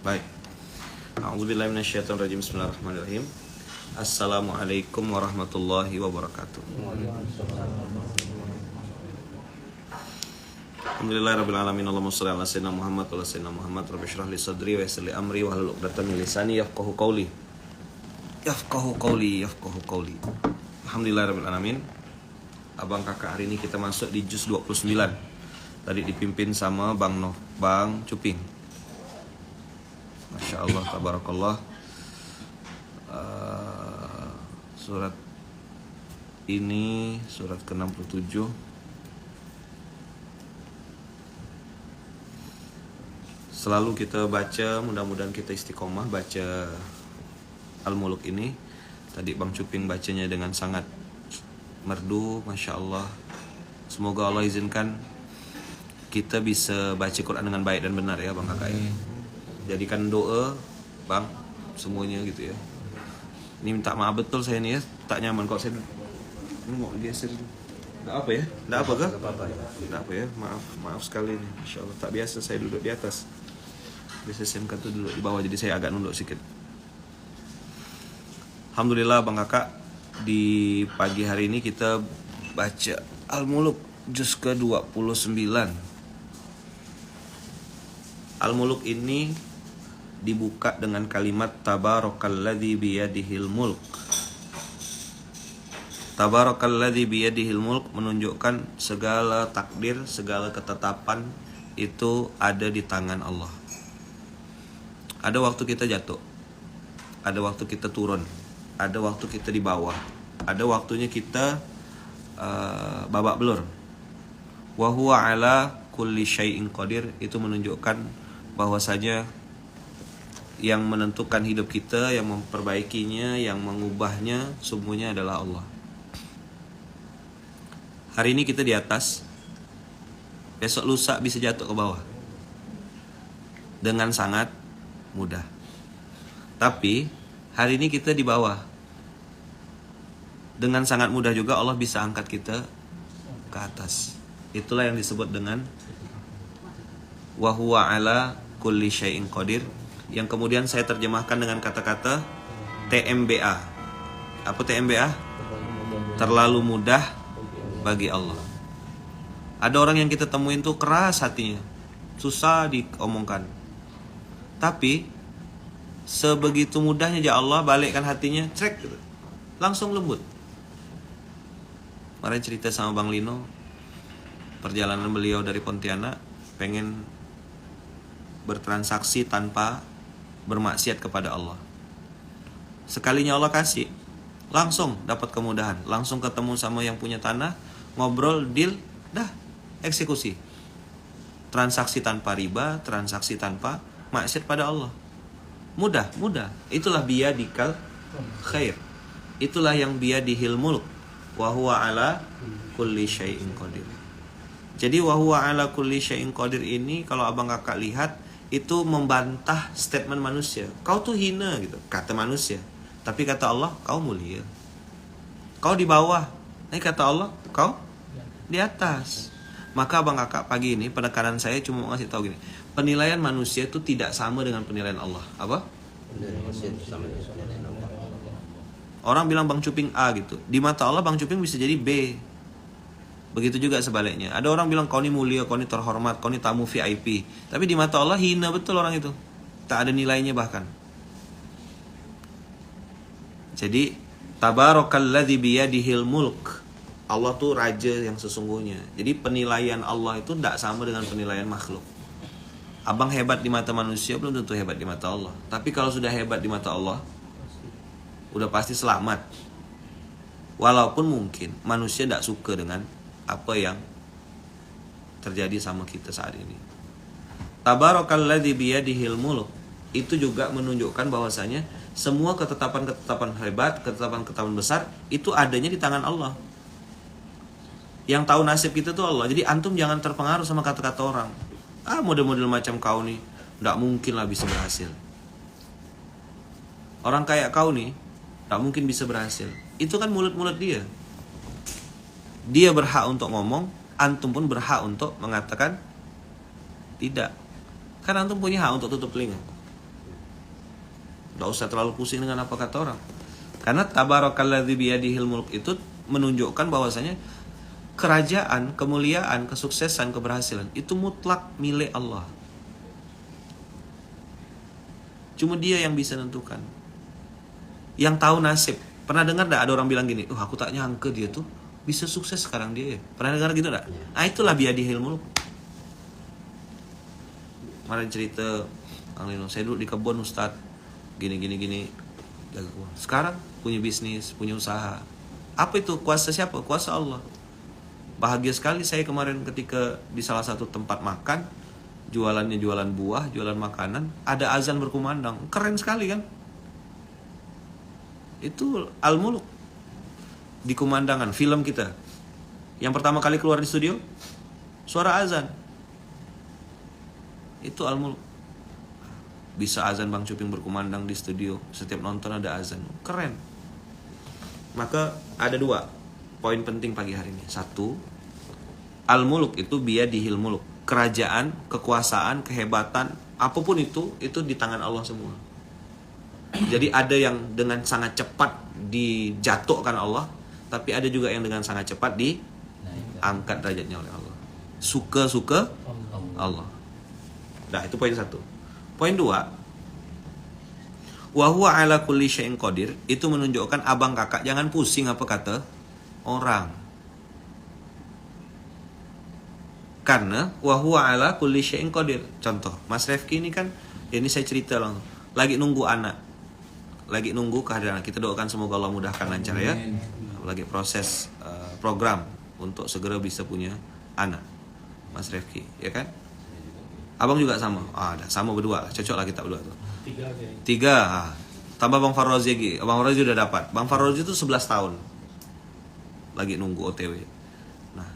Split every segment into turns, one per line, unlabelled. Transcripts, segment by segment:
Baik. A'udzubillahi minasyaitonirrajim. Bismillahirrahmanirrahim. Assalamualaikum warahmatullahi wabarakatuh. Alhamdulillahirabbil alamin. Allahumma shalli ala sayyidina Muhammad wa ala sayyidina Muhammad. Rabbi shrah li sadri wa yassir li amri wa hlul 'uqdatam min lisani yafqahu qawli. Yafqahu qawli. Alhamdulillahirabbil alamin. Abang kakak, hari ini kita masuk di juz 29. Tadi dipimpin sama Bang Cuping. Masya Allah, tabarakallah. Surat ini surat ke-67. Selalu kita baca, mudah-mudahan kita istiqomah baca Al-Muluk ini. Tadi Bang Cuping bacanya dengan sangat merdu, Masya Allah. Semoga Allah izinkan kita bisa baca Quran dengan baik dan benar ya Bang kakak ya. Jadikan doa Bang semuanya gitu ya. Ini minta maaf betul saya nih ya, tak nyaman kalau saya ini mau geser. Enggak apa ya? Enggak apa kah? Enggak apa ya? Maaf sekali nih. Masya Allah, tak biasa saya duduk di atas. Biasa SMK tuh duduk di bawah, jadi saya agak nunduk sedikit. Alhamdulillah Bang kakak, di pagi hari ini kita baca Al-Muluk juz ke-29. Al-Muluk ini dibuka dengan kalimat Tabarakalladzi biyadihil mulk. Tabarakalladzi biyadihil mulk menunjukkan segala takdir, segala ketetapan itu ada di tangan Allah. Ada waktu kita jatuh, ada waktu kita turun, ada waktu kita di bawah, ada waktunya kita babak belur. Wa huwa ala kulli syai'in qadir, itu menunjukkan bahwasanya yang menentukan hidup kita, yang memperbaikinya, yang mengubahnya, semuanya adalah Allah. Hari ini kita di atas, besok lusa bisa jatuh ke bawah dengan sangat mudah. Tapi hari ini kita di bawah, dengan sangat mudah juga Allah bisa angkat kita ke atas. Itulah yang disebut dengan wa huwa ala kulli syai'in qadir, yang kemudian saya terjemahkan dengan kata-kata TMBA. Apa TMBA? Terlalu mudah bagi Allah. Ada orang yang kita temuin tuh keras hatinya, susah diomongkan. Tapi sebegitu mudahnya aja Allah balikkan hatinya, cek gitu. Langsung lembut. Kemarin cerita sama Bang Lino, perjalanan beliau dari Pontianak, pengen bertransaksi tanpa bermaksiat kepada Allah. Sekalinya Allah kasih, langsung dapat kemudahan, langsung ketemu sama yang punya tanah, ngobrol, deal, dah eksekusi. Transaksi tanpa riba, transaksi tanpa maksiat pada Allah. Mudah. Itulah biyadikal khair. Itulah yang biyadihil mulk. Wa huwa ala kulli syai'in qadir. Jadi wa huwa ala kulli syai'in qadir ini kalau abang kakak lihat itu membantah statement manusia. Kau tuh hina gitu, kata manusia. Tapi kata Allah, kau mulia. Kau di bawah. Ini kata Allah, kau di atas. Maka abang kakak pagi ini penekanan saya cuma mau ngasih tahu gini. Penilaian manusia itu tidak sama dengan penilaian Allah. Apa? Orang bilang Bang Cuping A gitu. Di mata Allah Bang Cuping bisa jadi B. Begitu juga sebaliknya. Ada orang bilang kau ini mulia, kau ini terhormat, kau ini tamu VIP. Tapi di mata Allah hina betul orang itu. Tak ada nilainya bahkan. Jadi Tabarakalladzi biyadihil mulk. Allah tuh raja yang sesungguhnya. Jadi penilaian Allah itu tidak sama dengan penilaian makhluk. Abang hebat di mata manusia belum tentu hebat di mata Allah. Tapi kalau sudah hebat di mata Allah, udah pasti selamat. Walaupun mungkin manusia tidak suka dengan apa yang terjadi sama kita saat ini. Tabarakalladzi biyadihil mulk itu juga menunjukkan bahwasanya semua ketetapan-ketetapan hebat, ketetapan-ketetapan besar itu adanya di tangan Allah. Yang tahu nasib kita tuh Allah. Jadi antum jangan terpengaruh sama kata-kata orang. Model-model macam kau nih enggak mungkin lah bisa berhasil. Orang kayak kau nih enggak mungkin bisa berhasil. Itu kan mulut-mulut dia. Dia berhak untuk ngomong, antum pun berhak untuk mengatakan tidak. Kan antum punya hak untuk tutup telinga. Nggak usah terlalu pusing dengan apa kata orang. Karena tabarakalladzi biyadihil mulk itu menunjukkan bahwasanya kerajaan, kemuliaan, kesuksesan, keberhasilan itu mutlak milik Allah. Cuma Dia yang bisa nentukan. Yang tahu nasib. Pernah dengar enggak ada orang bilang gini, aku tak nyangka dia tuh bisa sukses sekarang dia. Pernah dengar gitu enggak? Nah, itulah biyadihil mulk. Kemarin cerita Kang Lino, saya dulu di kebun Ustadz, gini jaga kebun. Sekarang punya bisnis, punya usaha. Apa itu? Kuasa siapa? Kuasa Allah. Bahagia sekali saya kemarin ketika di salah satu tempat makan, jualannya jualan buah, jualan makanan, ada azan berkumandang. Keren sekali kan? Itu Al-Muluk. Di kumandangan film kita. Yang pertama kali keluar di studio, suara azan. Itu Al-Muluk. Bisa azan Bang Cuping berkumandang di studio. Setiap nonton ada azan. Keren. Maka ada 2 poin penting pagi hari ini. 1, Al-Muluk itu biyadihil muluk. Kerajaan, kekuasaan, kehebatan, apapun itu di tangan Allah semua. Jadi ada yang dengan sangat cepat dijatuhkan Allah, tapi ada juga yang dengan sangat cepat diangkat derajatnya oleh Allah. Suka Allah. Nah, itu poin 1. Poin 2, wa huwa ala kulli syai'in qadir, itu menunjukkan abang kakak jangan pusing apa kata orang. Karena wa huwa ala kulli syai'in qadir. Contoh, Mas Refki ini kan, ini saya cerita langsung, lagi nunggu anak. Lagi nunggu kehadiran. Kita doakan semoga Allah mudahkan lancar ya. Lagi proses program untuk segera bisa punya anak. Mas Refki, ya kan? Abang juga sama. Sama berdua. Cocok lah kita berdua tuh. 3. Tambah Bang Farrozi lagi. Bang Farrozi udah dapat. Bang Farrozi itu 11 tahun. Lagi nunggu OTW. Nah,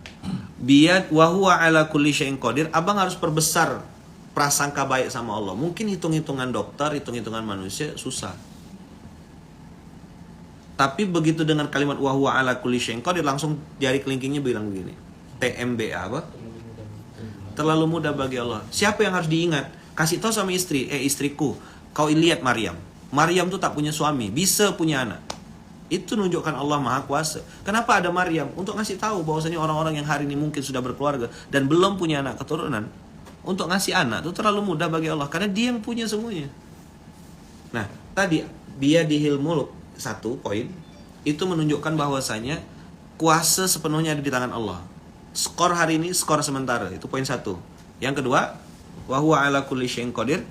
biat wa huwa ala kulli syai'in qadir. Abang harus perbesar prasangka baik sama Allah. Mungkin hitung-hitungan dokter, hitung-hitungan manusia susah. Tapi begitu dengan kalimat wa huwa ala kulli syai'in qadir, langsung jari kelingkingnya bilang begini. TMBA apa? Terlalu mudah bagi Allah. Siapa yang harus diingat? Kasih tahu sama istri, istriku, kau lihat Maryam. Maryam tuh tak punya suami, bisa punya anak. Itu menunjukkan Allah Maha Kuasa. Kenapa ada Maryam? Untuk ngasih tahu bahwasanya orang-orang yang hari ini mungkin sudah berkeluarga dan belum punya anak keturunan, untuk ngasih anak itu terlalu mudah bagi Allah karena Dia yang punya semuanya. Nah, tadi biyadihil muluk 1 poin itu menunjukkan bahwasanya kuasa sepenuhnya ada di tangan Allah. Skor hari ini skor sementara, itu poin 1. Yang kedua, wa huwa ala kulli syai'in qadir,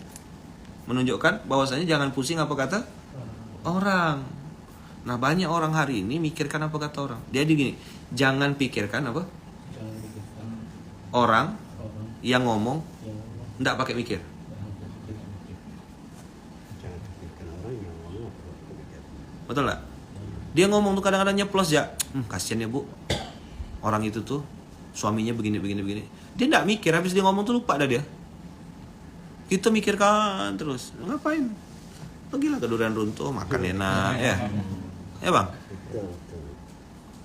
menunjukkan bahwasanya jangan pusing apa kata orang. Nah, banyak orang hari ini mikirkan apa kata orang. Jadi gini, jangan pikirkan apa? Orang yang ngomong enggak pakai mikir. Betul enggak? Dia ngomong tuh kadang-kadang nyeplos ya. Kasihan ya, Bu. Orang itu tuh suaminya begini. Dia enggak mikir, habis dia ngomong tuh lupa dah dia. Kita mikirkan terus. Ngapain? Pergilah ke durian runtuh, makan enak ya. Ya, Bang?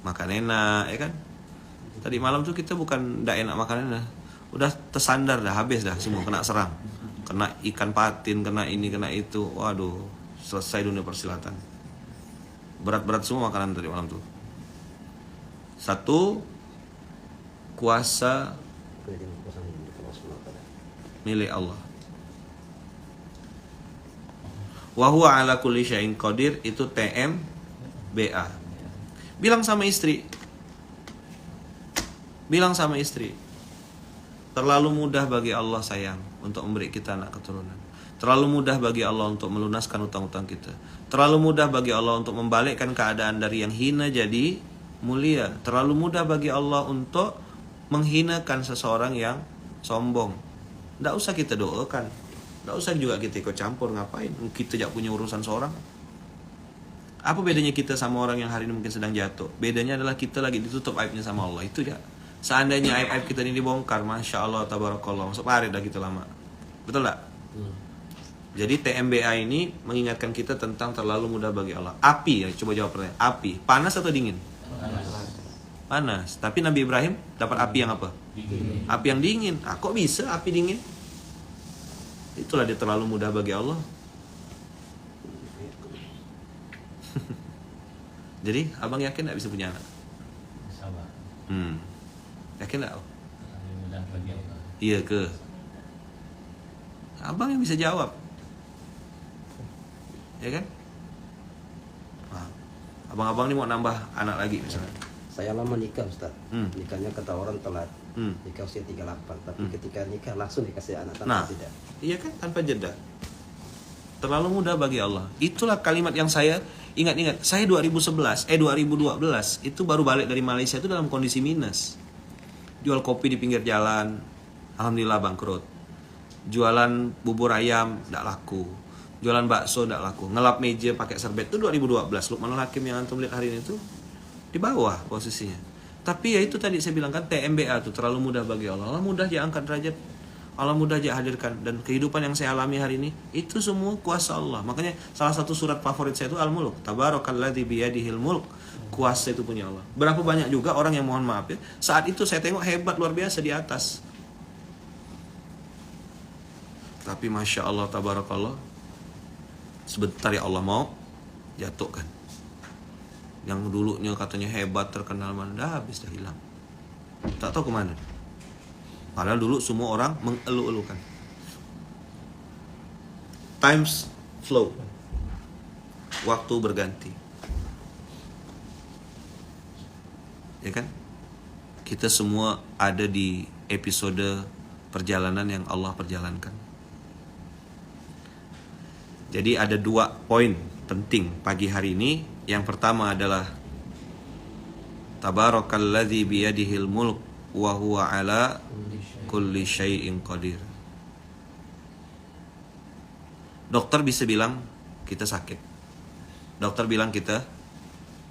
Makan enak, ya kan? Tadi malam tuh kita bukan enggak enak makan enak. Udah tersandar dah, habis dah semua kena serang. Kena ikan patin, kena ini, kena itu. Waduh, selesai dunia persilatan. Berat-berat semua makanan tadi malam tuh. 1, kuasa milik Allah. Wa huwa ala kulli syai'in qadir, itu TMBA. Bilang sama istri. Terlalu mudah bagi Allah sayang untuk memberi kita anak keturunan. Terlalu mudah bagi Allah untuk melunaskan utang-utang kita. Terlalu mudah bagi Allah untuk membalikkan keadaan dari yang hina jadi mulia. Terlalu mudah bagi Allah untuk menghinakan seseorang yang sombong. Tidak usah kita doakan. Tidak usah juga kita ikut campur. Ngapain? Kita tidak punya urusan seorang. Apa bedanya kita sama orang yang hari ini mungkin sedang jatuh? Bedanya adalah kita lagi ditutup aibnya sama Allah. Itu ya. Seandainya aib-aib kita ini dibongkar, Masya Allah, tabarakallah, masuk parit dah kita lama. Betul tak? Jadi TMBA ini mengingatkan kita tentang terlalu mudah bagi Allah. Api, ya, coba jawab pertanyaan. Api, panas atau dingin? Panas. Tapi Nabi Ibrahim dapat api yang apa? Dingin. Api yang dingin. Kok bisa api dingin? Itulah dia terlalu mudah bagi Allah. Jadi abang yakin nggak bisa punya anak?
Sabar.
Yakin nggak?
Lebih mudah bagi Allah.
Iya ke? Abang yang bisa jawab, ya kan? Nah, abang-abang ini mau nambah anak lagi misalnya.
Saya lama nikah Ustaz. Nikahnya kata orang telat.
Hmm.
Nikah usia 38, tapi ketika nikah langsung dikasih anak
Nah,
tanpa tidak.
iya kan, tanpa jeda. Terlalu mudah bagi Allah. Itulah kalimat yang saya ingat-ingat. Saya 2012 itu baru balik dari Malaysia itu dalam kondisi minus. Jual kopi di pinggir jalan, alhamdulillah bangkrut. Jualan bubur ayam tidak laku. Jualan bakso tidak laku. Ngelap meja pakai serbet itu 2012. Luqmanul Hakim yang antum lihat hari ini itu di bawah posisinya. Tapi ya itu tadi saya bilang kan, TMBA itu terlalu mudah bagi Allah. Allah mudah aja angkat derajat, Allah mudah aja hadirkan. Dan kehidupan yang saya alami hari ini itu semua kuasa Allah. Makanya salah satu surat favorit saya itu Al-Mulk. Tabarakalladzi biyadihil mulk. Kuasa itu punya Allah. Berapa banyak juga orang yang mohon maaf ya, saat itu saya tengok hebat luar biasa di atas. Tapi Masya Allah, Tabarakallah, sebentar ya Allah mau jatuhkan. Yang dulunya katanya hebat, terkenal, mana dah habis, dah hilang. Tak tahu kemana. Padahal dulu semua orang mengeluh-elukan. Times flow. Waktu berganti. Ya kan? Kita semua ada di episode perjalanan yang Allah perjalankan. Jadi ada 2 poin penting pagi hari ini. Yang pertama adalah Tabarakalladzi biyadihil mulk wa huwa ala kulli syai'in qadir. Dokter bisa bilang kita sakit. Dokter bilang kita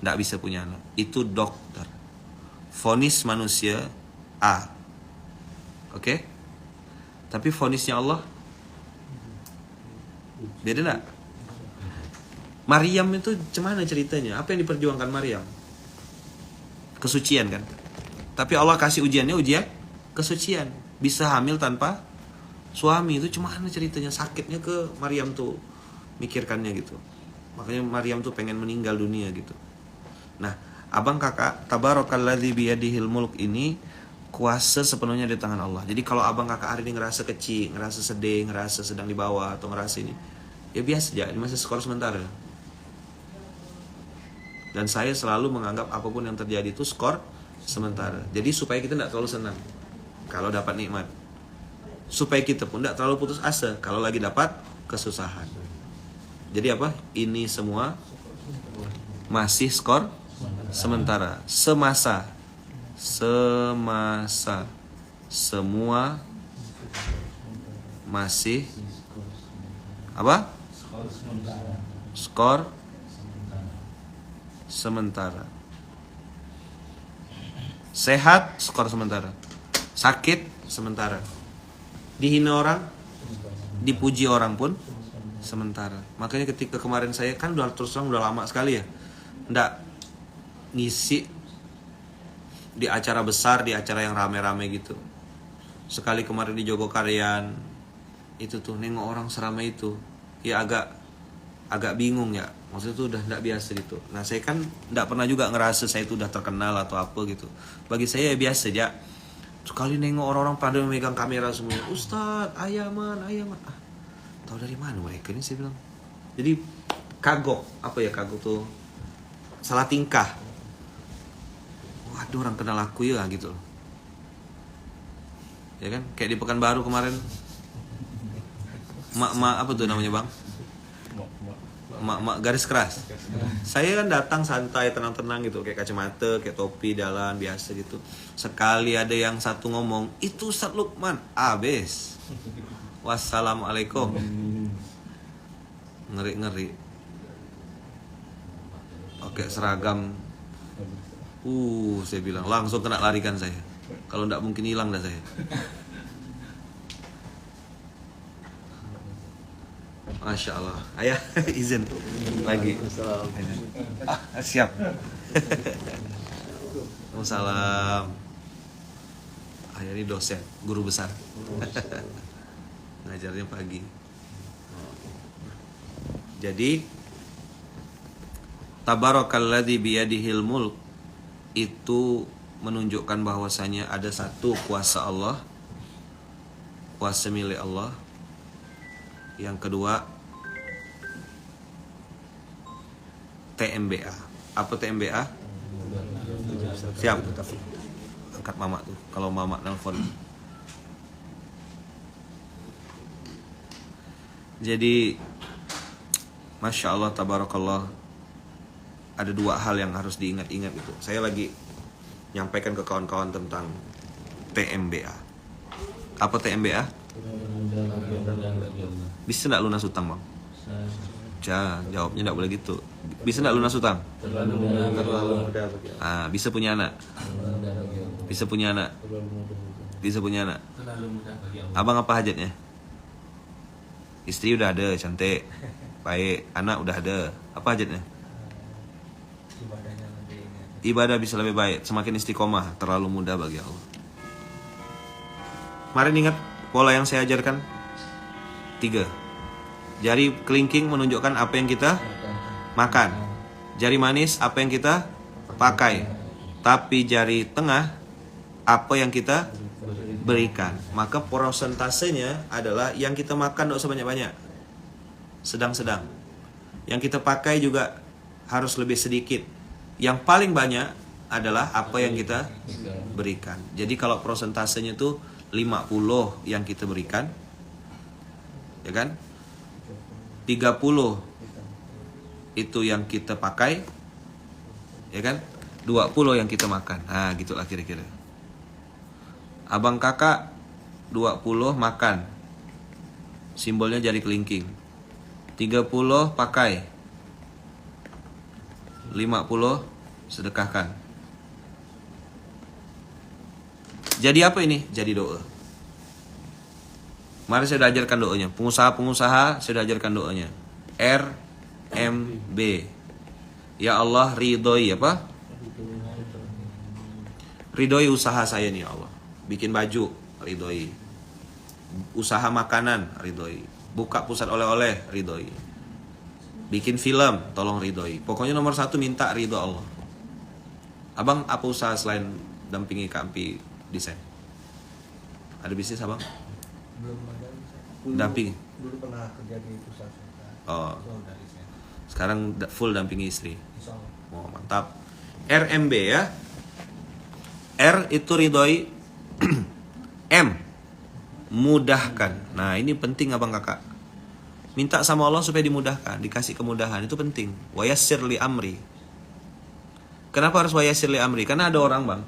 tidak bisa punya anak. Itu dokter. Vonis manusia A. Oke? Tapi vonisnya Allah beda enggak? Maryam itu gimana ceritanya? Apa yang diperjuangkan Maryam? Kesucian kan? Tapi Allah kasih ujiannya ujian kesucian. Bisa hamil tanpa suami, itu gimana ceritanya? Sakitnya ke Maryam tuh mikirkannya gitu. Makanya Maryam tuh pengen meninggal dunia gitu. Nah, abang kakak, Tabarakalladzi biyadihil mulk ini kuasa sepenuhnya di tangan Allah. Jadi kalau abang kakak hari ini ngerasa kecil, ngerasa sedih, ngerasa sedang di bawah atau ngerasa ini, ya biasa aja, ini masih skor sementara. Dan saya selalu menganggap apapun yang terjadi itu skor sementara. Jadi supaya kita tidak terlalu senang kalau dapat nikmat, supaya kita pun tidak terlalu putus asa kalau lagi dapat kesusahan. Jadi apa? Ini semua masih skor sementara. Semasa semua masih apa? Skor sementara. Sehat, skor sementara. Sakit, sementara. Dihina orang, dipuji orang pun sementara. Makanya ketika kemarin saya kan udah terus terang udah lama sekali ya nggak ngisi di acara besar, di acara yang rame-rame gitu. Sekali kemarin di Jogokarian itu tuh nengok orang seramai itu, ya agak bingung ya. Maksudnya tuh udah nggak biasa gitu. Nah saya kan nggak pernah juga ngerasa saya itu udah terkenal atau apa gitu. Bagi saya ya biasa aja. Sekali nengok orang-orang pada memegang kamera semuanya, Ustadz, ayaman. Tahu dari mana mereka ini, saya bilang. Jadi kagok, apa ya kagok tuh? Salah tingkah. Waduh, orang kenal aku ya gitu. Ya kan? Kayak di Pekanbaru kemarin. Mak apa tuh namanya bang? Mak garis keras. Saya kan datang santai, tenang-tenang gitu, kayak kacamata, kayak topi, jalan biasa gitu. Sekali ada yang satu ngomong, itu Ustadz Luqman, abis. Wassalamualaikum. Ngeri. Pakai seragam. Saya bilang langsung kena larikan saya. Kalau enggak mungkin hilang dah saya. Masya Allah. Ayah izin lagi. Siap. Waalaikumsalam. Ayah ini dosen, guru besar. Ngajarnya pagi. Jadi Tabarakalladzi biyadihil mulk itu menunjukkan bahwasanya ada satu kuasa Allah, kuasa milik Allah. Yang kedua TMBA. Apa TMBA? Siap. Angkat mama tuh kalau mama nelfon. Jadi Masya Allah, tabarakallah, ada dua hal yang harus diingat-ingat itu. Saya lagi nyampaikan ke kawan-kawan tentang TMBA. Apa TMBA? Bisa nggak lunas utang, Bang? Jawabnya nggak boleh gitu. Bisa nggak lunas utang?
Terlalu mudah bagi Allah.
Bisa punya anak. Bisa punya anak. Bisa punya anak. Abang apa hajatnya? Istri udah ada, cantik, baik. Anak udah ada. Apa hajatnya? Ibadah bisa lebih baik, semakin istiqomah. Terlalu mudah bagi Allah. Kemarin ingat pola yang saya ajarkan? 3. Jari kelingking menunjukkan apa yang kita makan. Jari manis apa yang kita pakai. Tapi jari tengah apa yang kita berikan. Maka prosentasenya adalah yang kita makan tidak usah banyak-banyak, sedang-sedang. Yang kita pakai juga harus lebih sedikit. Yang paling banyak adalah apa yang kita berikan. Jadi kalau prosentasenya itu 50 yang kita berikan, ya kan? 30 itu yang kita pakai, ya kan? 20 yang kita makan. Nah, gitulah kira-kira. Abang kakak 20 makan, simbolnya jari kelingking. 30 pakai, 50 sedekahkan. Jadi apa ini? Jadi doa. Mari saya sudah ajarkan doanya. Pengusaha-pengusaha saya sudah ajarkan doanya. RMB. Ya Allah, ridhoi apa? Ridhoi usaha saya nih ya Allah. Bikin baju, ridhoi. Usaha makanan, ridhoi. Buka pusat oleh-oleh, ridhoi. Bikin film, tolong ridhoi. Pokoknya nomor 1 minta ridho Allah. Abang apa usaha selain dampingi Kampi desain? Ada bisnis abang?
Belum ada.
Dampingi?
Dulu pernah kerja di pusat.
Oh.
So, dari saya.
Sekarang full dampingi istri.
Insya Allah.
Oh, mantap. RMB ya. R itu ridhoi. M mudahkan. Nah, ini penting abang kakak. Minta sama Allah supaya dimudahkan, dikasih kemudahan, itu penting. Wayassir li amri. Kenapa harus wayassir li amri? Karena ada orang, Bang,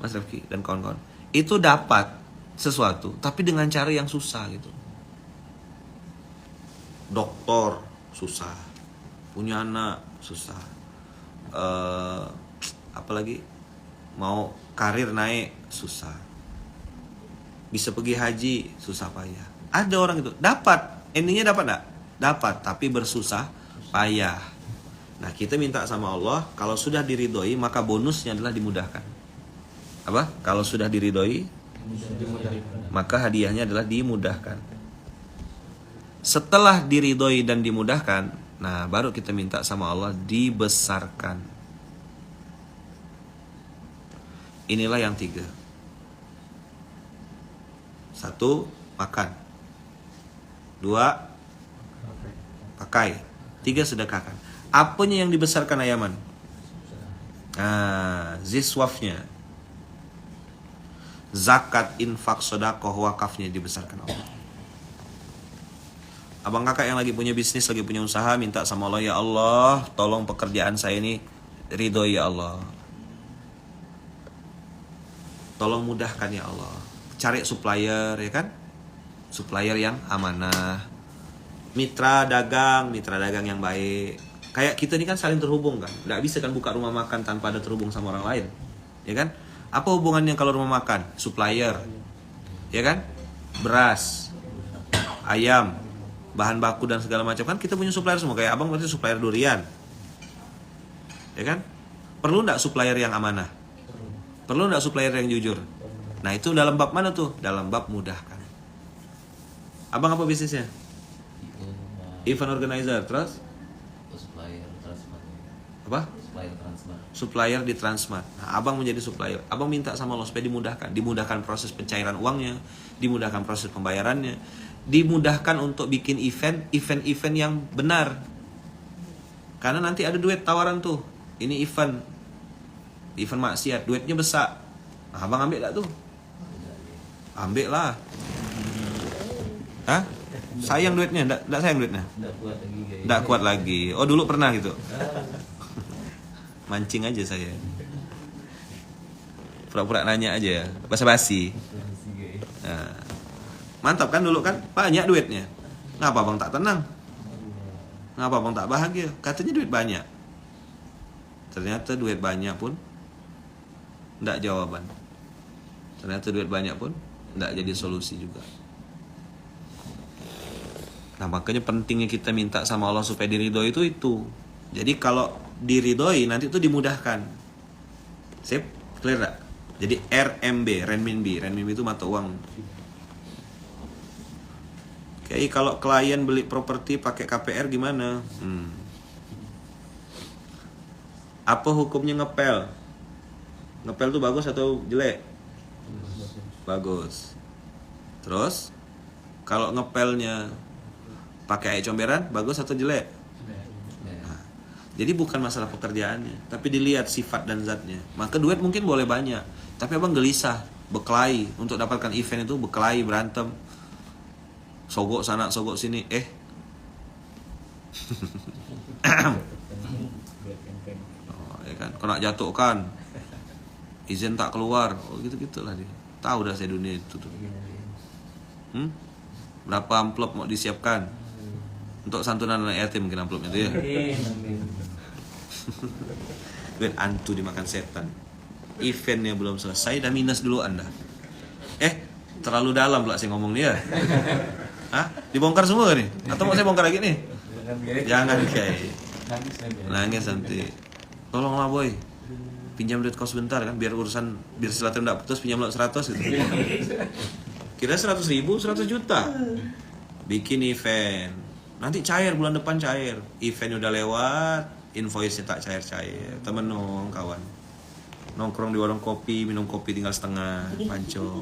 Mas Rifki dan kawan-kawan, itu dapat sesuatu tapi dengan cara yang susah gitu. Doktor susah, punya anak susah, apalagi mau karir naik susah, bisa pergi haji susah payah. Ada orang itu dapat, endingnya dapat enggak? Dapat, tapi bersusah payah. Nah, kita minta sama Allah, kalau sudah diridhoi maka bonusnya adalah dimudahkan. Apa? Kalau sudah diridhoi maka hadiahnya adalah dimudahkan. Setelah diridhoi dan dimudahkan, nah baru kita minta sama Allah dibesarkan. Inilah yang 3. 1, makan. 2, pakai. 3, sedekahkan. Apanya yang dibesarkan Ayaman? Ziswafnya. Zakat, infak, sedekah, wakafnya dibesarkan Allah. Abang kakak yang lagi punya bisnis, lagi punya usaha, minta sama Allah, ya Allah, tolong pekerjaan saya ini ridho ya Allah. Tolong mudahkan ya Allah. Cari supplier, ya kan? Supplier yang amanah. Mitra dagang yang baik. Kayak kita ini kan saling terhubung kan. Nggak bisa kan buka rumah makan tanpa ada terhubung sama orang lain, ya kan? Apa hubungannya kalau rumah makan? Supplier, ya kan? Beras, ayam, bahan baku dan segala macam, kan kita punya supplier semua. Kayak abang berarti supplier durian, ya kan? Perlu nggak supplier yang amanah? Perlu nggak supplier yang jujur? Nah, itu dalam bab mana tuh? Dalam bab mudahkan. Abang apa bisnisnya? Event organizer. Terus? Apa?
Supplier Transmart.
Supplier di Transmart. Nah, abang menjadi supplier. Abang minta sama Allah supaya dimudahkan proses pencairan uangnya, dimudahkan proses pembayarannya, dimudahkan untuk bikin event yang benar. Karena nanti ada duit tawaran tuh. Ini event maksiat, duitnya besar. Nah, abang ambil gak tuh? Ambil lah. Hah? Sayang duitnya? Nggak sayang duitnya?
Nggak kuat lagi guys.
Nggak kuat lagi. Oh, dulu pernah gitu. Mancing aja saya. Pura-pura nanya aja ya. Basa-basi. Nah, mantap kan dulu kan? Banyak duitnya. Ngapa bang tak tenang? Ngapa bang tak bahagia? Katanya duit banyak. Ternyata duit banyak pun nggak jawaban. Ternyata duit banyak pun nggak jadi solusi juga. Nah, makanya pentingnya kita minta sama Allah supaya diridhoi itu. Jadi kalau diridhoi nanti itu dimudahkan. Sip? Clear gak? Jadi RMB, renminbi itu mata uang. Oke, kalau klien beli properti pakai KPR gimana? Apa hukumnya ngepel? Ngepel tuh bagus atau jelek? Bagus. Terus kalau ngepelnya pakai air comberan, bagus atau jelek? Nah, jadi bukan masalah pekerjaannya, tapi dilihat sifat dan zatnya. Maka duit mungkin boleh banyak, tapi abang gelisah, berkelahi untuk dapatkan event itu, berkelahi, berantem, sogok sana, sogok sini, oh, ya kan, kena jatuh kan, izin tak keluar, oh gitu-gitulah dia. Tahu dah saya dunia itu tuh. Berapa amplop mau disiapkan? Untuk santunan anak yatim mungkin amplopnya itu ya. Duit antu dimakan setan. Eventnya belum selesai dah minus dulu Anda. Terlalu dalam pula saya ngomong dia. Hah? Dibongkar semua nih? Atau mau saya bongkar lagi nih? Jangan guys. Nangis nanti. Tolonglah boy. Pinjam duit kau sebentar kan biar silaturahmi enggak putus, pinjam lo 100 gitu. Kira 100.000, 100 juta. Bikin event. Nanti cair bulan depan cair. Event udah lewat, invoice-nya tak cair-cair. Temen dong kawan. Nongkrong di warung kopi, minum kopi tinggal setengah, pancong.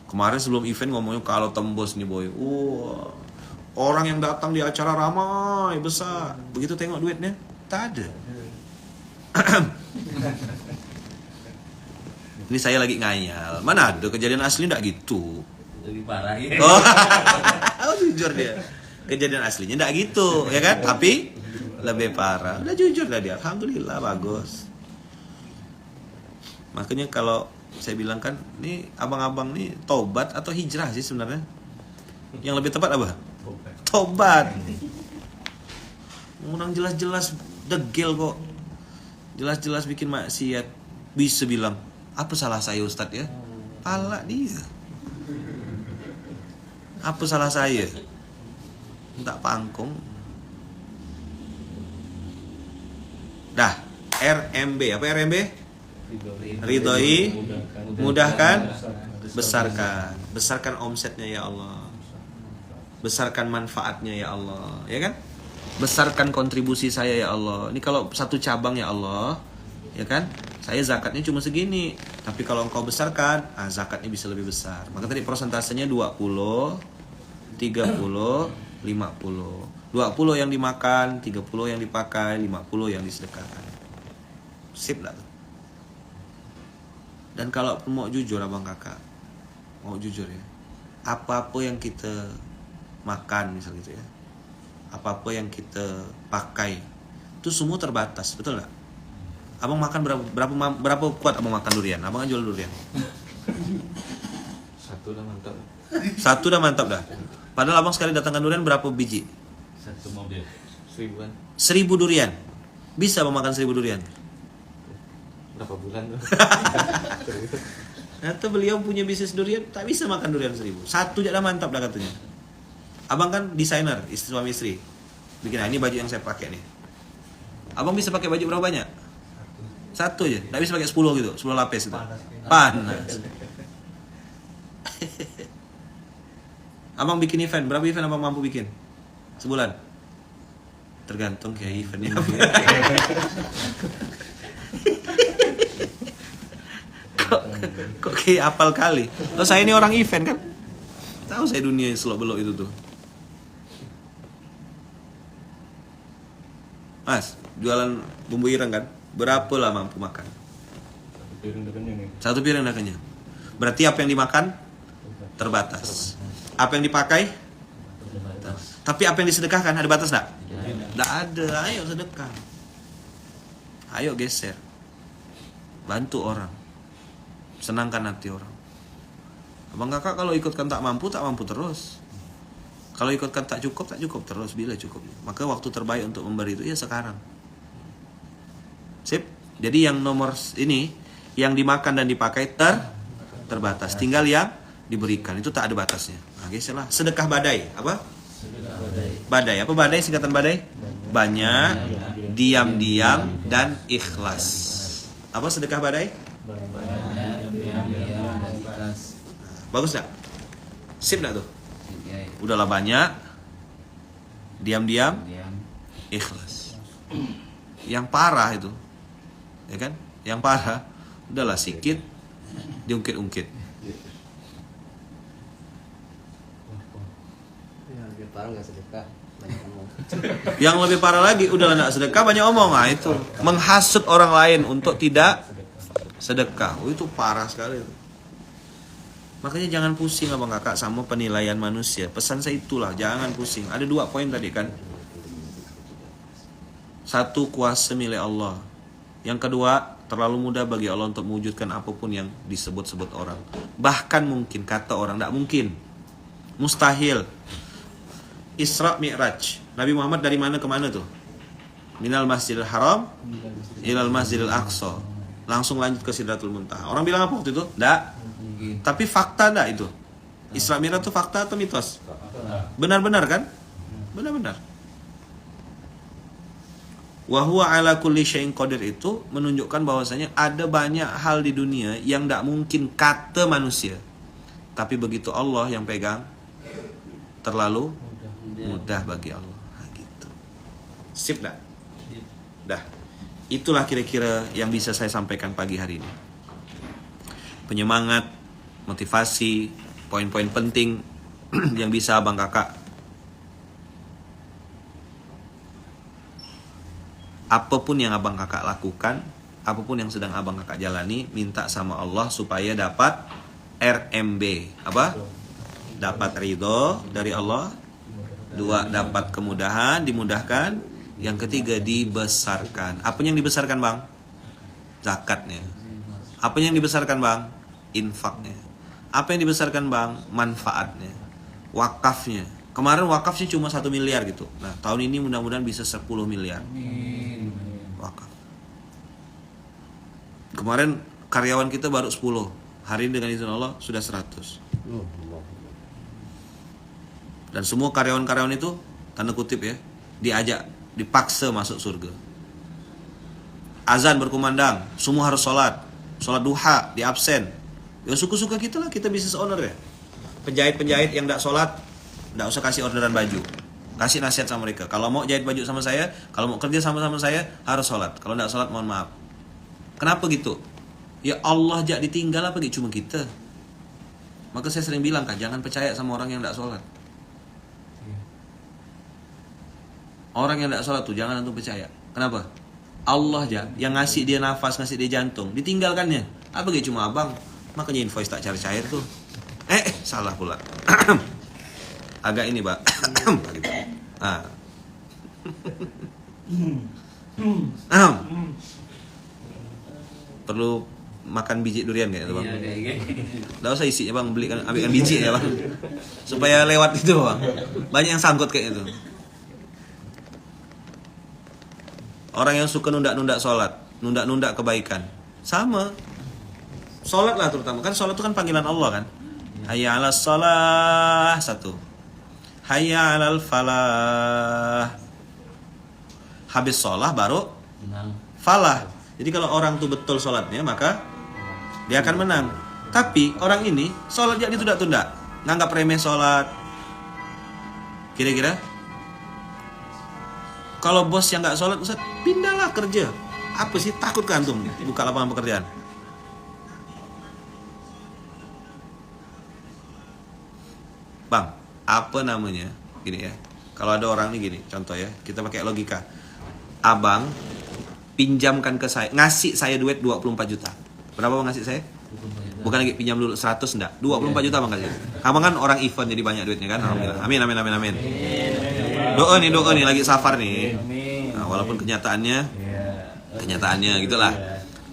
Kemarin sebelum event ngomongnya kalau tembus nih boy. Orang yang datang di acara ramai besar. Begitu tengok duitnya, tak ada. Ini saya lagi ngayal. Mana ada kejadian asli enggak gitu.
Lebih parah ya.
Oh, jujur dia. Kejadian aslinya enggak gitu, ya kan? Tapi lebih parah. Udah jujur dah dia. Alhamdulillah bagus. Makanya kalau saya bilang kan, nih abang-abang nih tobat atau hijrah sih sebenarnya. Yang lebih tepat apa? Tobat. Orang jelas-jelas degil kok. Jelas-jelas bikin maksiat. Bisa bilang, apa salah saya Ustadz ya? Pala dia. Apa salah saya? Tak pangkong. Dah, RMB. Apa RMB? Ridhoi, mudahkan, besarkan. Besarkan omsetnya ya Allah. Besarkan manfaatnya ya Allah, ya kan? Besarkan kontribusi saya ya Allah. Ini kalau satu cabang ya Allah, ya kan? Saya zakatnya cuma segini. Tapi kalau engkau besarkan, zakatnya bisa lebih besar. Maka tadi prosentasenya 20, 30, 50. 20 yang dimakan, 30 yang dipakai, 50 yang disedekahkan. Sip lah tuh. Dan kalau mau jujur abang kakak, mau jujur ya, apa-apa yang kita makan misal gitu ya, apa-apa yang kita pakai, itu semua terbatas, betul nggak? Abang makan berapa kuat abang makan durian? Abang kan jual durian. Satu dah mantap dah. Padahal abang sekali datangkan durian berapa biji?
Satu mobil.
1000 durian. Bisa abang makan 1000 durian?
Berapa bulan tuh?
Ternyata beliau punya bisnis durian, tak bisa makan durian 1000. Satu aja dah mantap dah katanya. Abang kan desainer, suami istri. Bikin, ini baju yang saya pakai nih. Abang bisa pakai baju berapa banyak? Satu aja, tak bisa pakai 10 gitu, 10 lapis gitu. Panas. Abang bikin event, berapa event abang mampu bikin? Sebulan? Tergantung kayak eventnya. Kok kayak apal kali? Oh, saya ini orang event kan? Tahu saya dunia selok belok itu tuh. Mas, jualan bumbu ireng kan? Berapa lah mampu makan? Satu piring udah kenyang. Berarti apa yang dimakan terbatas. Apa yang dipakai? Tapi apa yang disedekahkan ada batas enggak? Enggak ada. Ayo sedekah. Ayo geser. Bantu orang. Senangkan hati orang. Abang kakak kalau ikutkan tak mampu terus. Kalau ikutkan tak cukup terus. Bila cukup. Maka waktu terbaik untuk memberi itu ya sekarang. Sip. Jadi yang nomor ini, yang dimakan dan dipakai terbatas. Tinggal yang diberikan itu tak ada batasnya. Nah, geserlah. Sedekah badai. Apa? Badai. Apa badai? Singkatan badai? Banyak, diam-diam, dan ikhlas. Apa sedekah badai? Bagus gak? Sip gak tuh? Udahlah banyak, diam-diam, ikhlas. Yang parah itu, ya kan? Yang parah, udahlah sikit, diungkit-ungkit.
Lebih parah nggak sedekah, banyak ngomong.
Yang lebih parah lagi, udahlah gak sedekah, banyak omong. Nah itu, menghasut orang lain untuk tidak sedekah. Oh, itu parah sekali. Makanya jangan pusing abang kakak sama penilaian manusia. Pesan saya itulah, jangan pusing. Ada 2 poin tadi kan. 1, kuasa milik Allah. Yang kedua, terlalu mudah bagi Allah untuk mewujudkan apapun yang disebut-sebut orang. Bahkan mungkin, kata orang, tidak mungkin. Mustahil. Isra Mi'raj. Nabi Muhammad dari mana ke mana tuh? Minal Masjidil Haram ilal Masjidil Aqsa. Langsung lanjut ke Sidratul Muntaha. Orang bilang apa waktu itu? Tidak. Tapi fakta enggak itu? Isra Mi'raj itu fakta atau mitos? Benar-benar kan? Benar-benar. Wa huwa ala kulli syai'in qadir itu menunjukkan bahwasanya ada banyak hal di dunia yang tidak mungkin kata manusia. Tapi begitu Allah yang pegang, terlalu mudah bagi Allah. Nah, gitu. Sip dah? Dah. Itulah kira-kira yang bisa saya sampaikan pagi hari ini. Penyemangat, motivasi, poin-poin penting yang bisa abang kakak apapun yang abang kakak lakukan, apapun yang sedang abang kakak jalani, minta sama Allah supaya dapat RMB. Apa? Dapat ridho dari Allah. 2, dapat kemudahan, dimudahkan. Yang ketiga, dibesarkan. Apa yang dibesarkan bang? Zakatnya. Apa yang dibesarkan bang? Infaknya. Apa yang dibesarkan bang? Manfaatnya. Wakafnya. Kemarin wakafnya cuma 1 miliar gitu. Nah tahun ini mudah-mudahan bisa 10 miliar. Wakaf. Kemarin karyawan kita baru 10. Hari ini dengan izin Allah sudah 100. Dan semua karyawan-karyawan itu, tanda kutip ya, diajak, dipaksa masuk surga. Azan berkumandang, semua harus sholat. Sholat duha, di absen. Ya suka-suka kita lah, kita business owner ya. Penjahit-penjahit yang tidak sholat, tidak usah kasih orderan baju. Kasih nasihat sama mereka. Kalau mau jahit baju sama saya, kalau mau kerja sama-sama saya, harus sholat. Kalau tidak sholat, mohon maaf. Kenapa gitu? Ya Allah jak ditinggal apa gitu cuma kita. Maka saya sering bilang kan, jangan percaya sama orang yang tidak sholat. Orang yang tidak sholat tuh jangan antum percaya. Kenapa? Allah aja yang ngasih dia nafas, ngasih dia jantung, ditinggalkannya. Apa gitu cuma abang? Makanya invoice tak cair-cair tuh. Salah pula. Agak ini, Pak. Perlu makan biji durian kayak itu, Bang. Enggak usah isinya, Bang. Ambilkan biji ya, Bang. Supaya lewat itu, Bang. Banyak yang sangkut kayak itu. Orang yang suka nunda-nunda sholat, nunda-nunda kebaikan, sama. Sholat lah terutama, kan sholat itu kan panggilan Allah kan. Hayya 'alas shalah, 1. Hayya 'alal falah. Habis sholat baru falah. Jadi kalau orang tuh betul sholatnya, maka dia akan menang. Tapi orang ini sholat jadi tunda-tunda, nganggap remeh sholat. Kira-kira Kalau bos yang nggak sholat, Ustaz, pindahlah kerja. Apa sih, takut kan antum buka lapangan pekerjaan? Bang, apa namanya? Gini ya. Kalau ada orang nih gini, contoh ya, kita pakai logika. Abang pinjamkan ke saya, ngasih saya duit 24 juta. Berapa bang ngasih saya? Bukan lagi pinjam dulu 100 enggak. 24 juta bang kasih. Abang kan orang event jadi banyak duitnya kan. Alhamdulillah. Amin amin amin amin. Doa nih lagi safar nih. Nah, walaupun kenyataannya gitulah.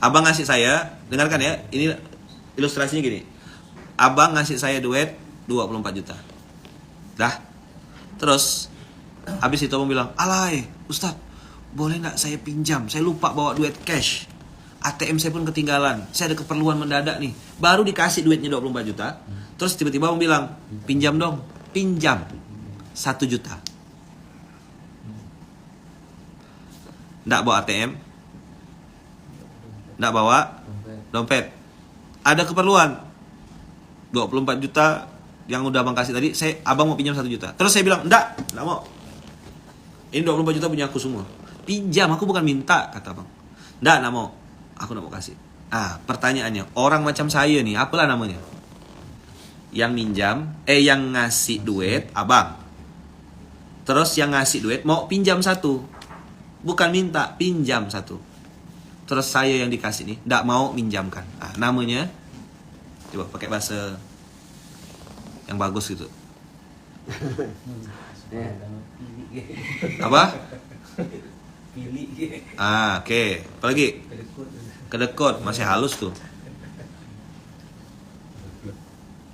Abang ngasih saya, dengarkan ya, ini ilustrasinya gini. Abang ngasih saya duit 24 juta. Dah. Terus habis itu abang bilang, "Alay, Ustaz, boleh nggak saya pinjam? Saya lupa bawa duit cash. ATM saya pun ketinggalan. Saya ada keperluan mendadak nih." Baru dikasih duitnya 24 juta. Terus tiba-tiba abang bilang, "Pinjam dong." Pinjam 1 juta. Nggak bawa ATM. Nggak bawa dompet. Ada keperluan 24 juta yang udah abang kasih tadi, abang mau pinjam 1 juta. Terus saya bilang, enggak mau. Ini 24 juta punya aku semua. Pinjam, aku bukan minta, kata abang. Enggak mau. Aku enggak mau kasih. Pertanyaannya, orang macam saya nih, apalah namanya? Yang minjam, yang ngasih duit, abang. Terus yang ngasih duit mau pinjam 1. Bukan minta, pinjam 1. Terus saya yang dikasih nih, enggak mau minjamkan. Namanya, coba pakai bahasa yang bagus gitu. Apa? Oke. Apa lagi? Kedekut, masih halus tuh.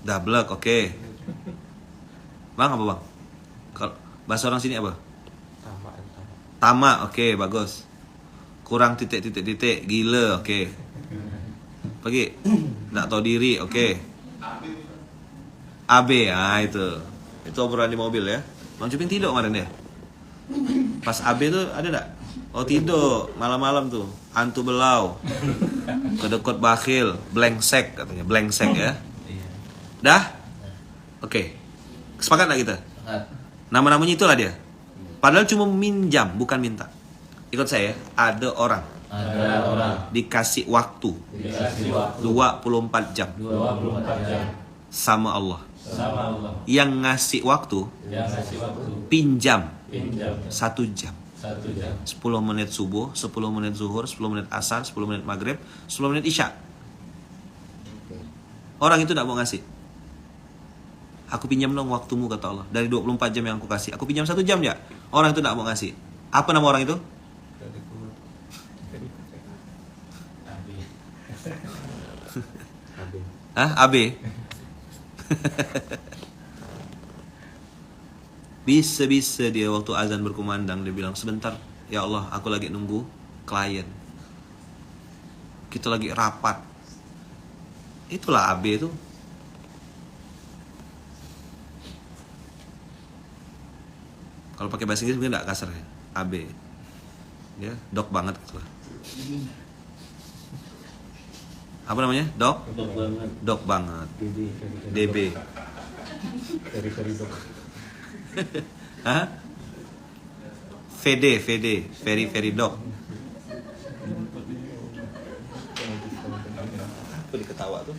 Dablek, oke. Bang apa bang? Kalau bahasa orang sini apa? Tamak, oke, bagus. Kurang titik, gila, oke. Pergi. Nggak tahu diri, oke. AB, itu obrolan di mobil ya. Bang Cuping tidur kemarin ya. Pas AB tuh ada nggak? Oh tidur, malam-malam tuh. Antu belau, kedekut bakhil, blengsek katanya, blengsek ya. Dah? Oke. Sepakat nggak kita? Nama-namanya itulah dia. Padahal cuma minjam, bukan minta. Ikut saya, ada orang dikasih waktu 24 jam sama Allah. Yang ngasih waktu pinjam 1 jam. 10 menit subuh, 10 menit zuhur, 10 menit asar, 10 menit maghrib, 10 menit isya. Orang itu tidak mau ngasih. Aku pinjam dong waktumu, kata Allah. Dari 24 jam yang aku kasih, aku pinjam 1 jam ya. Orang itu tidak mau ngasih. Apa nama orang itu? AB. Bisa-bisa dia waktu azan berkumandang, dia bilang, "Sebentar, ya Allah, aku lagi nunggu klien. Kita lagi rapat." Itulah AB itu. Kalau pakai bahasa Inggris mungkin nggak kasar ya. AB. Ya, dok banget gitu lah. Apa namanya? Dok? Dok banget. DB. Hah? VD, very dok. Apa diketawa tuh?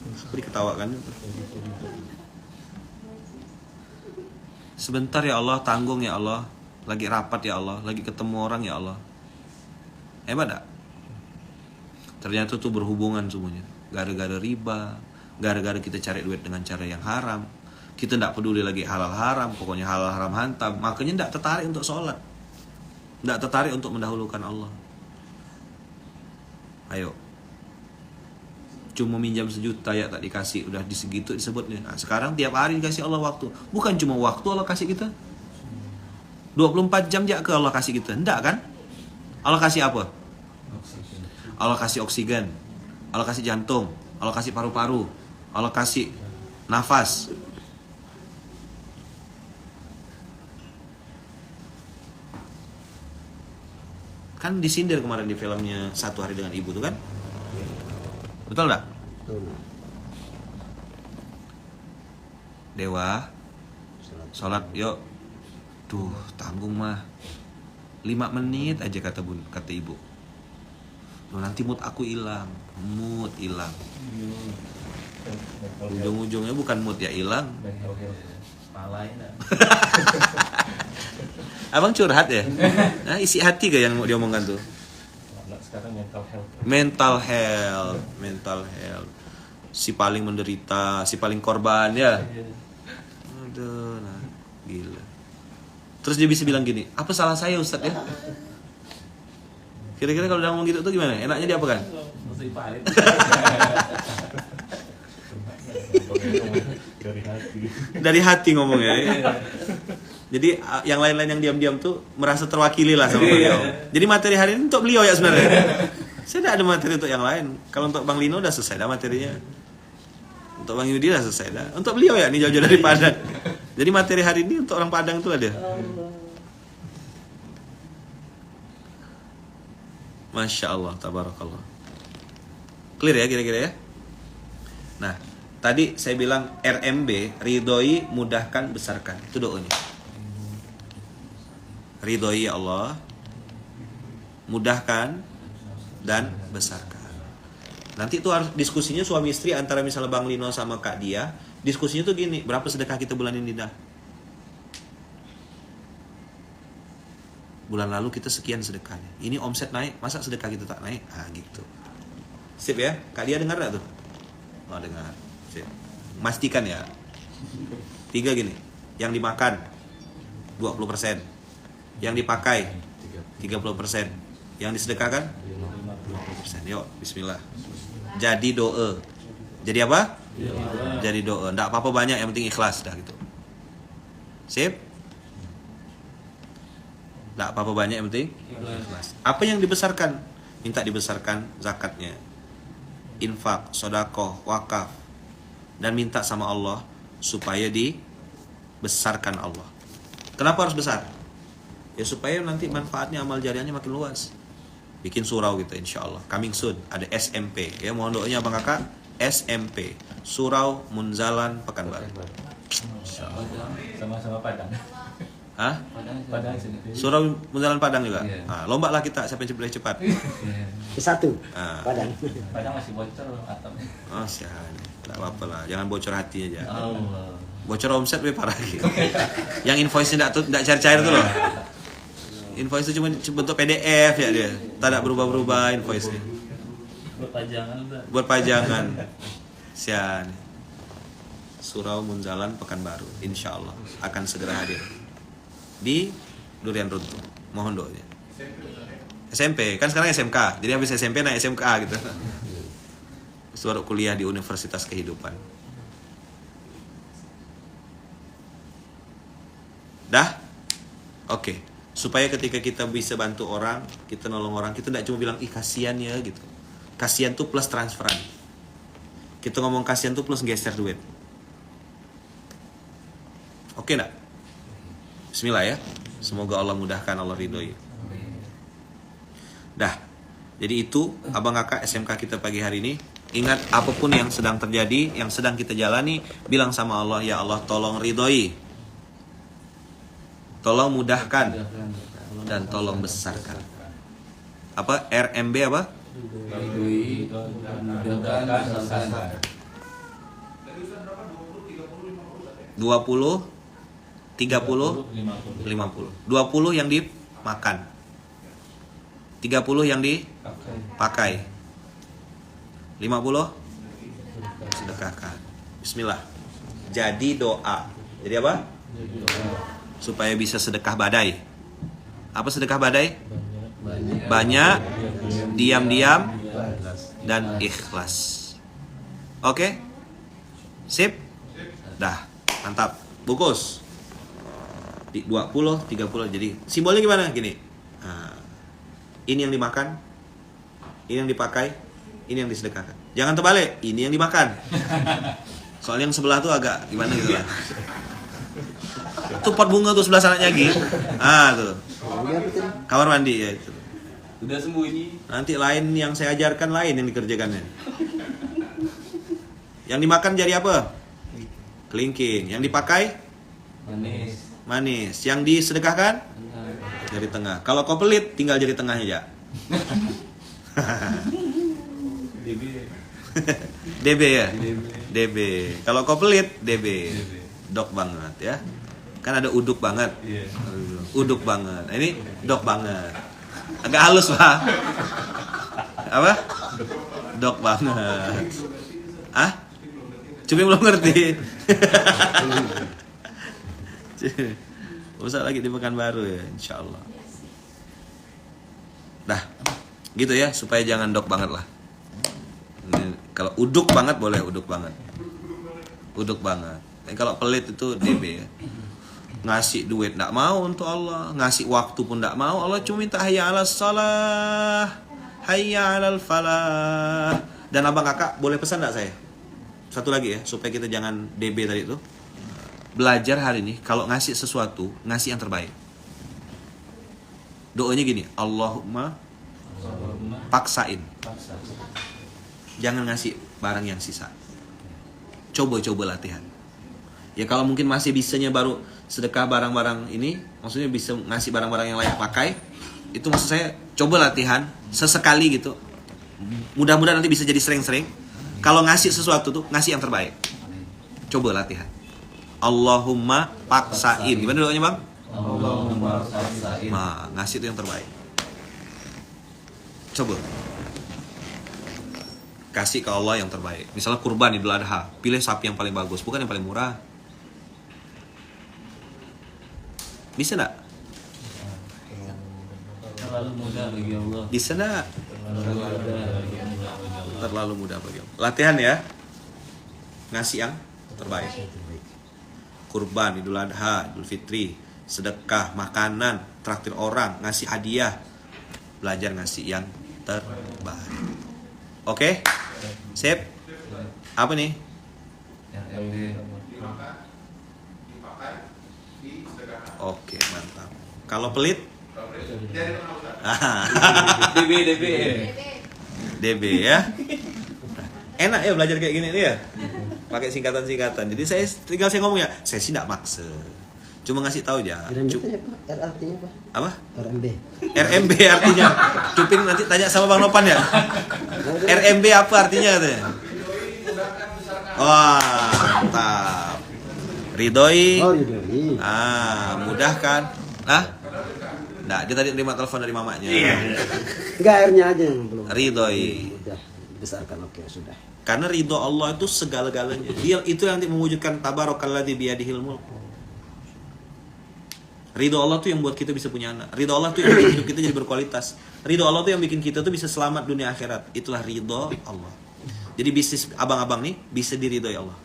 Apa diketawakan? Sebentar ya Allah, tanggung ya Allah. Lagi rapat ya Allah, lagi ketemu orang ya Allah. Hebat gak? Ternyata tuh berhubungan semuanya. Gara-gara riba, gara-gara kita cari duit dengan cara yang haram. Kita tidak peduli lagi halal haram, pokoknya halal haram hantam. Makanya tidak tertarik untuk sholat, tidak tertarik untuk mendahulukan Allah. Ayo, cuma minjam 1 juta ya tak dikasih, udah disegitu disebutnya. Sekarang tiap hari dikasih Allah waktu. Bukan cuma waktu Allah kasih kita, 24 jam ya ke Allah kasih kita. Enggak kan? Allah kasih apa? Allah kasih oksigen, Allah kasih jantung, Allah kasih paru-paru, Allah kasih nafas. Kan disindir kemarin di filmnya 1 Hari Dengan Ibu tuh kan? Betul gak? Dewa, sholat yuk. Tuh, tanggung mah. 5 menit aja kata ibu. Loh, nanti mood aku hilang. Mood hilang. Ujung-ujungnya bukan mood ya hilang.
Palanya.
Abang curhat ya? Nah, isi hati gak yang mau diomongkan tuh?
Anak sekarang
Mental health. Si paling menderita, si paling korban ya. Aduh, nah, gila. Terus dia bisa bilang gini, apa salah saya Ustadz ya? Kira-kira kalau udah ngomong gitu tuh gimana? Enaknya dia apa kan?
Mesti palit.
Dari hati ngomongnya. Jadi yang lain-lain yang diam-diam tuh merasa terwakili lah sama beliau. Jadi materi hari ini untuk beliau ya sebenarnya. Saya tidak ada materi untuk yang lain. Kalau untuk Bang Lino udah selesai dah materinya. Untuk Bang Yudi udah selesai dah. Untuk beliau ya, ini jauh-jauh dari Padang. Jadi materi hari ini untuk orang Padang tuh ada. Masya Allah, tabarakallah. Clear ya kira-kira ya? Nah, tadi saya bilang RMB, ridhoi, mudahkan, besarkan. Itu doanya. Ridhoi ya Allah, mudahkan, dan besarkan. Nanti itu harus diskusinya suami istri antara misalnya Bang Lino sama Kak Dia. Diskusinya tuh gini, berapa sedekah kita bulan ini dah? Bulan lalu kita sekian sedekahnya. Ini omset naik, masa sedekah kita tak naik? Ah gitu. Sip ya, Kak Dia dengar gak tuh? Oh dengar. Sip. Pastikan ya. 3 gini, yang dimakan 20%, yang dipakai 30%, yang disedekahkan 50%. Yuk, bismillah. Jadi doa. Jadi apa? Jadi doa. Nggak apa-apa banyak, yang penting ikhlas dah gitu. Sip? Nggak apa-apa banyak, yang penting ikhlas. Apa yang dibesarkan? Minta dibesarkan zakatnya, infak, sodakoh, wakaf, dan minta sama Allah supaya dibesarkan Allah. Kenapa harus besar? Ya supaya nanti manfaatnya, amal jariahnya makin luas. Bikin surau gitu insya Allah. Coming soon, ada SMP. Ya mohon doanya Bang Kakak, SMP, Surau Munzalan Pekanbaru.
Sama-sama Padang.
Hah?
Padang sini.
Surau Munzalan Padang juga.
Iya.
Nah, lomba lah kita, siapa yang boleh cepat.
Satu.
Ah.
Padang.
Padang masih bocor atapnya.
Oh sial, nggak apa-apa lah. Jangan bocor hati aja.
Allah.
Bocor omset lebih parah gitu. Yang invoice-nya nggak cair-cair tuh loh. Invoice itu cuma bentuk PDF ya dia. Tak berubah-berubah invoice-nya.
Berpajangan udah.
Buat pajangan. Sian. Surau Munzalan Pekanbaru, insya Allah akan segera hadir di Durian Runtuh. Mohon doanya. SMP, kan sekarang SMK. Jadi habis SMP naik SMK gitu. Suara kuliah di Universitas Kehidupan. Dah? Oke. Supaya ketika kita bisa bantu orang, kita nolong orang, kita tidak cuma bilang, ih kasihan ya gitu. Kasihan tuh plus transferan. Kita ngomong kasihan tuh plus geser duit. Oke enggak? Bismillah ya. Semoga Allah mudahkan, Allah ridhoi. Dah. Jadi itu Abang Kakak SMK kita pagi hari ini. Ingat, apapun yang sedang terjadi, yang sedang kita jalani, bilang sama Allah, ya Allah tolong ridhoi, tolong mudahkan, dan tolong besarkan. Apa? RMB apa? 20, 30, 50. 20 yang dimakan, 30 yang dipakai, 50 sedekahkan. Bismillah. Jadi doa. Jadi apa? Supaya bisa sedekah badai. Apa sedekah badai? Banyak, diam-diam, dan ikhlas. Oke? Sip? Dah, mantap. Bungkus. 20, 30. Jadi simbolnya gimana? Gini. Nah, ini yang dimakan, ini yang dipakai, ini yang disedekahkan. Jangan terbalik, ini yang dimakan. Soalnya yang sebelah tuh agak gimana gitu lah. Tuh pot bunga tuh sebelah sananya lagi. Ah tuh. Kamar mandi ya itu.
Udah sembunyi.
Nanti lain yang saya ajarkan, lain yang dikerjakannya. Yang dimakan jadi apa? Kelingking. Yang dipakai?
Manis.
Manis. Yang disedekahkan? Jari tengah. Kalau kau pelit, tinggal jari tengahnya aja.
DB.
DB ya?
DB.
DB. Kalau kau pelit, DB. Dok banget ya. Kan ada uduk banget.
Iya.
Uduk banget. Nah, ini dok banget. Agak halus, Pak. Apa? Dok banget. Ah? Cumi belum ngerti. Usah lagi di Pekanbaru ya, insyaallah. Dah, gitu ya, supaya jangan dok banget lah. Kalau uduk banget boleh uduk banget. Uduk banget. Kalau pelit itu DB ya. Ngasih duit enggak mau untuk Allah, ngasih waktu pun enggak mau. Allah cuma minta hayya 'alas shalah, hayya 'alal falah. Dan abang kakak boleh pesan enggak saya? Satu lagi ya, supaya kita jangan DB tadi itu. Belajar hari ini kalau ngasih sesuatu, ngasih yang terbaik. Doanya gini, Allahumma paksain. Jangan ngasih barang yang sisa. Coba-coba latihan. Ya kalau mungkin masih bisanya baru sedekah barang-barang ini, maksudnya bisa ngasih barang-barang yang layak pakai, itu maksud saya coba latihan sesekali gitu. Mudah-mudahan nanti bisa jadi sering-sering. Kalau ngasih sesuatu tuh ngasih yang terbaik. Coba latihan. Allahumma paksain. Gimana doanya, Bang?
Allahumma paksain.
Nah, ngasih itu yang terbaik. Coba. Kasih ke Allah yang terbaik. Misalnya kurban Idul Adha, pilih sapi yang paling bagus, bukan yang paling murah. Bisa enggak?
Terlalu mudah bagi Allah.
Bisa enggak?
Terlalu mudah bagi Allah.
Terlalu mudah bagi Allah. Latihan ya. Ngasih yang terbaik. Kurban, Idul Adha, Idul Fitri, sedekah, makanan, traktir orang, ngasih hadiah. Belajar ngasih yang terbaik. Oke? Sip? Apa nih?
RMB.
Oke, mantap. Kalau pelit?
DB.
DB ya. Enak ya belajar kayak gini nih ya. Pakai singkatan-singkatan. Jadi saya tinggal saya ngomong ya, saya sih enggak maksa. Cuma ngasih tahu aja.
RMB itu apa? R artinya apa?
Apa?
RMB.
RMB artinya. Cuping nanti tanya sama Bang Nopan ya. RMB apa artinya katanya? Wah, mantap. Ridhoi.
Oh, ridhoi.
Mudahkan. Nah, dia tadi terima telepon dari mamanya.
Enggak, R-nya aja yang belum.
Ridhoi.
Udah dibesarkan, oke sudah.
Karena ridho Allah itu segala-galanya. Dia itu yang nanti mewujudkan tabarakalladzi biyadihil mulk. Ridho Allah tuh yang buat kita bisa punya anak. Ridho Allah tuh yang bikin hidup kita jadi berkualitas. Ridho Allah tuh yang bikin kita tuh bisa selamat dunia akhirat. Itulah ridho Allah. Jadi bisnis abang-abang nih bisa diridhoi Allah.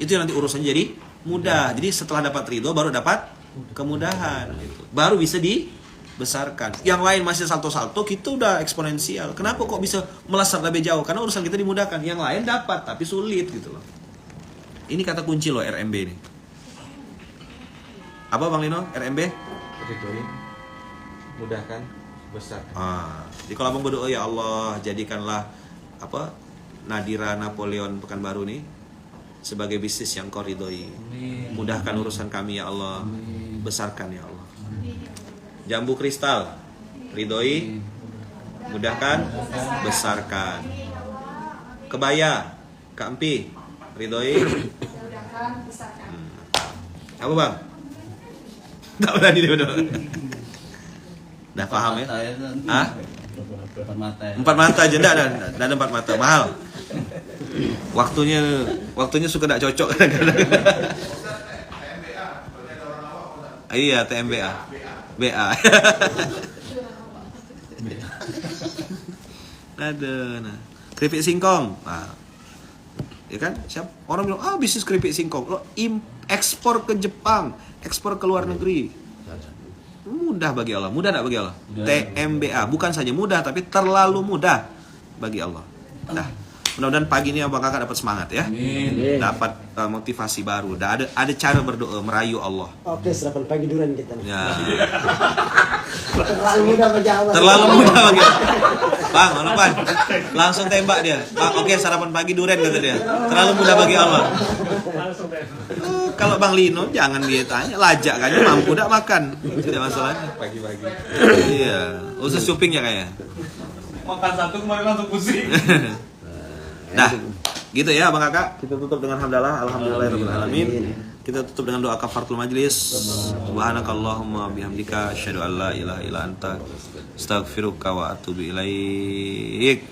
Itu yang nanti urusannya jadi mudah. Jadi setelah dapat ridho baru dapat kemudahan. Gitu. Baru bisa dibesarkan. Yang lain masih salto-salto, kita udah eksponensial. Kenapa kok bisa melesat lebih jauh? Karena urusan kita dimudahkan. Yang lain dapat tapi sulit gitu loh. Ini kata kunci loh RMB ini. Apa Bang Lino? RMB?
Ridhoi, mudahkan, besar.
Jadi kalau abang berdoa ya Allah jadikanlah Nadira Napoleon Pekanbaru nih sebagai bisnis yang kau ridhoi. Mudahkan urusan kami ya Allah. Besarkan ya Allah. Jambu kristal ridhoi, mudahkan, besarkan. Kebaya, Kampi ridhoi, apa Bang? Tak berani dia berdoa. Dah paham ya? Hah?
Empat mata ya.
4 mata aja enggak ada 4 mata, mahal. Waktunya suka enggak cocok kadang-kadang. Iya, TMBA. BA. Nah. Keripik singkong. Ya kan? Siapa? Orang bilang, bisnis keripik singkong. Lo ekspor ke Jepang, ekspor ke luar negeri. Mudah bagi Allah. Mudah enggak bagi Allah? TMBA. Bukan saja mudah, tapi terlalu mudah bagi Allah. Nah, mudah-mudahan pagi ini abang kakak dapat semangat ya.
Amin.
Dapat motivasi baru. Ada cara berdoa, merayu Allah.
Oke, sarapan pagi durian kita nih.
Ya.
Terlalu mudah bagi Allah.
Terlalu mudah bagi Bang, Bang, langsung tembak dia. Bang, oke sarapan pagi durian kata dia. Terlalu mudah bagi Allah. Kalau Bang Lino jangan dia tanya, lajak kan mampu tidak makan. Tidak masalahnya.
Pagi-pagi.
Iya, usus cuping ya kayaknya.
Makan satu kemarin langsung pusing.
Nah, gitu ya Bang Kakak. Kita tutup dengan hamdalah, alhamdulillahirabbil alamin. Kita tutup dengan doa kafaratul majlis. Subhanakallahumma bihamdika asyhadu an la ilaha illa anta astaghfiruka wa atubu ilaik.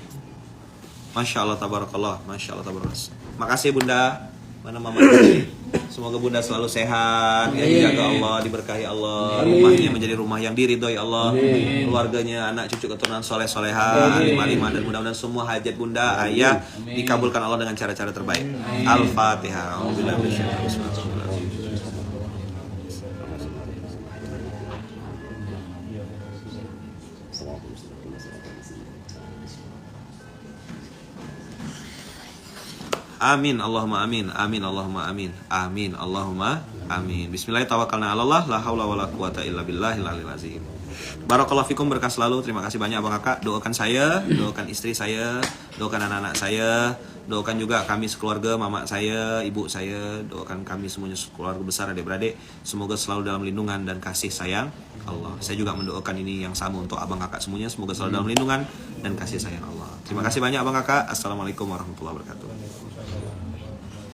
Masya Allah tabarakallah, Masya Allah tabarakallah. Makasih Bunda. Mana Mama ini? Semoga Bunda selalu sehat, ya dijaga Allah, diberkahi Allah, rumahnya menjadi rumah yang diridhoi Allah, keluarganya, anak cucu keturunan soleh soleha, alim-alimah, dan mudah-mudahan semua hajat Bunda, ayah dikabulkan Allah dengan cara-cara terbaik. Al-Fatihah. Amin Allahumma amin. Amin Allahumma amin. Amin Allahumma amin. Bismillah tawakkalna 'alallah la haula wala quwata illa billahil aliyil azim. Barakallahu fikum, berkah selalu. Terima kasih banyak Abang Kakak. Doakan saya, doakan istri saya, doakan anak-anak saya, doakan juga kami sekeluarga, mama saya, ibu saya, doakan kami semuanya sekeluarga besar, adik-beradik, semoga selalu dalam lindungan dan kasih sayang Allah. Saya juga mendoakan ini yang sama untuk Abang Kakak semuanya, semoga selalu dalam lindungan dan kasih sayang Allah. Terima kasih banyak Abang Kakak. Assalamualaikum warahmatullahi wabarakatuh.